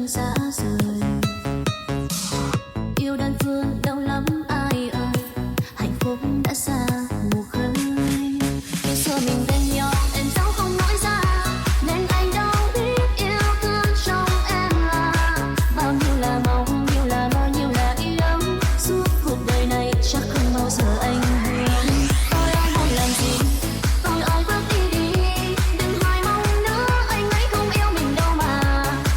từng xa rời. Yêu đơn phương đau lắm ai ơi, hạnh phúc đã xa mù khơi. Khi xưa mình bên nhau em giấu không nói ra, nên anh đâu biết yêu thương trong em là bao nhiêu là mong, nhiêu là mơ, nhiêu là yêu. Suốt cuộc đời này chắc không bao giờ anh hứa. Tôi ơi muốn làm gì, tôi ơi bước đi đi, đừng hỏi mong nữa, anh ấy không yêu mình đâu mà.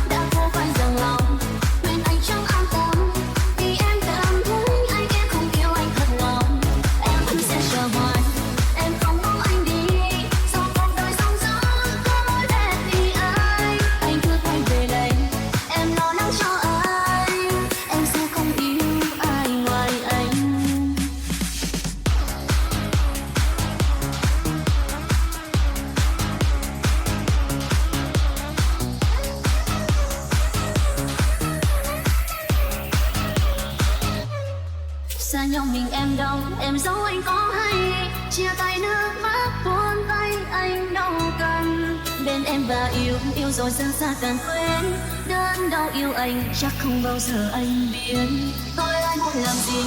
Đã cố phải dừng lòng, khuyên anh chẳng an tâm, vì em cảm thấy anh em không yêu anh thật lòng. Em vẫn sẽ chờ hoài, em không mong anh đi, sau cuộc đời rong rỡ có mối đẹp thì anh cứ quay về đây, em lo lắng cho anh, em sẽ không yêu ai ngoài anh. Xa nhau mình em đâu, em giấu anh có hay, chia tay nước mắt buồn tay anh đâu cần. Bên em và yêu rồi dần xa càng quên, đớn đau yêu anh chắc không bao giờ anh biết. Tôi ai muốn làm gì